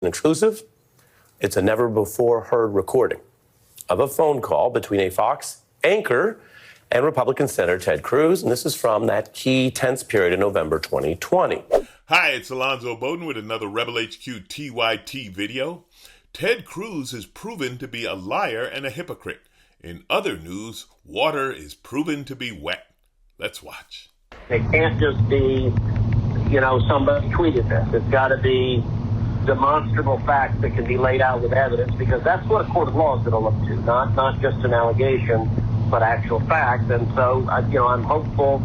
An exclusive, it's a never-before-heard recording of a phone call between a Fox anchor and Republican Senator Ted Cruz, and this is from that key tense period in November 2020. Hi, it's Alonzo Bodden with another Rebel HQ TYT video. Ted Cruz is proven to be a liar and a hypocrite. In other news, water is proven to be wet. Let's watch. It can't just be, somebody tweeted this. It's got to be demonstrable facts that can be laid out with evidence, because that's what a court of law is going to look to, not just an allegation, but actual facts. And so, I'm hopeful.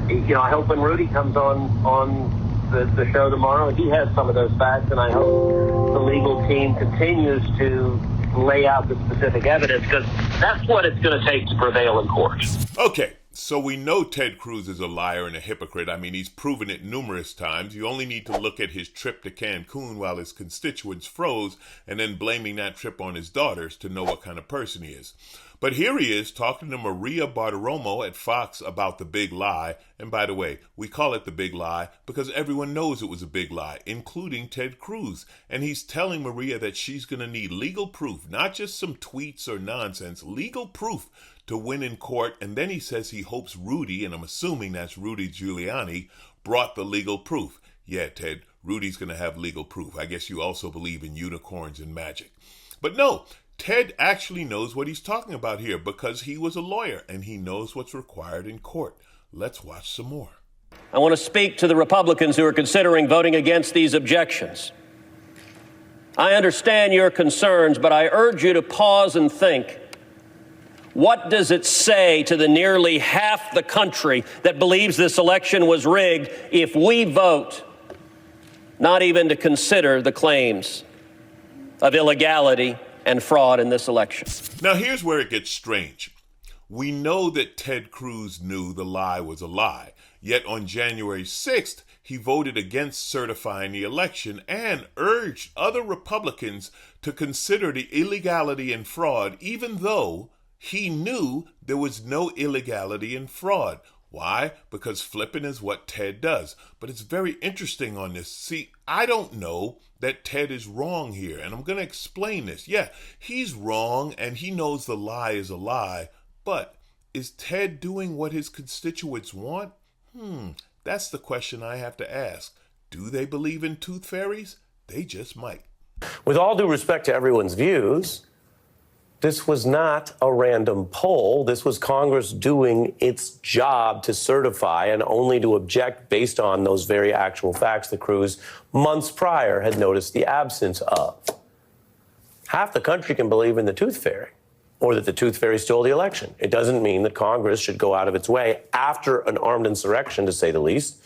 I hope when Rudy comes on the show tomorrow, he has some of those facts, and I hope the legal team continues to lay out the specific evidence, because that's what it's going to take to prevail in court. Okay. So we know Ted Cruz is a liar and a hypocrite. I mean, he's proven it numerous times. You only need to look at his trip to Cancun while his constituents froze and then blaming that trip on his daughters to know what kind of person he is. But here he is talking to Maria Bartiromo at Fox about the big lie. And by the way, we call it the big lie because everyone knows it was a big lie, including Ted Cruz. And he's telling Maria that she's going to need legal proof, not just some tweets or nonsense, legal proof to win in court. And then he says he hopes Rudy, and I'm assuming that's Rudy Giuliani, brought the legal proof. Yeah, Ted, Rudy's going to have legal proof. I guess you also believe in unicorns and magic. But no, Ted actually knows what he's talking about here because he was a lawyer and he knows what's required in court. Let's watch some more. I want to speak to the Republicans who are considering voting against these objections. I understand your concerns, but I urge you to pause and think. What does it say to the nearly half the country that believes this election was rigged if we vote not even to consider the claims of illegality and fraud in this election? Now, here's where it gets strange. We know that Ted Cruz knew the lie was a lie, yet on January 6th, he voted against certifying the election and urged other Republicans to consider the illegality and fraud, even though he knew there was no illegality and fraud. Why? Because flipping is what Ted does. But it's very interesting on this. See, I don't know that Ted is wrong here, and I'm going to explain this. Yeah, he's wrong, and he knows the lie is a lie, but is Ted doing what his constituents want? That's the question I have to ask. Do they believe in tooth fairies? They just might. With all due respect to everyone's views, this was not a random poll. This was Congress doing its job to certify and only to object based on those very actual facts that Cruz months prior had noticed the absence of. Half the country can believe in the tooth fairy or that the tooth fairy stole the election. It doesn't mean that Congress should go out of its way after an armed insurrection, to say the least,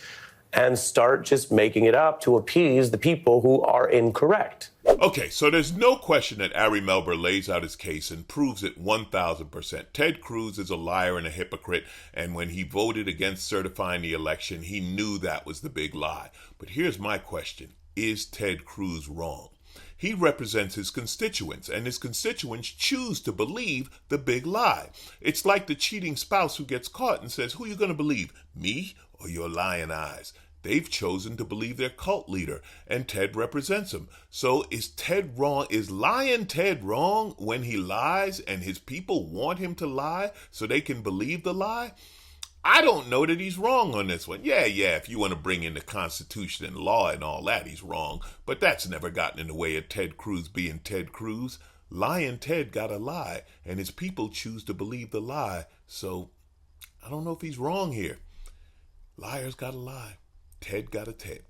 and start just making it up to appease the people who are incorrect. Okay, so there's no question that Ari Melber lays out his case and proves it 1,000%. Ted Cruz is a liar and a hypocrite, and when he voted against certifying the election, he knew that was the big lie. But here's my question. Is Ted Cruz wrong? He represents his constituents, and his constituents choose to believe the big lie. It's like the cheating spouse who gets caught and says, who are you going to believe, me or your lying eyes? They've chosen to believe their cult leader, and Ted represents him. So is Ted wrong? Is lying Ted wrong when he lies and his people want him to lie so they can believe the lie? I don't know that he's wrong on this one. Yeah, if you want to bring in the Constitution and law and all that, he's wrong. But that's never gotten in the way of Ted Cruz being Ted Cruz. Lying Ted got a lie, and his people choose to believe the lie. So I don't know if he's wrong here. Liars got a lie. Ted got a Ted.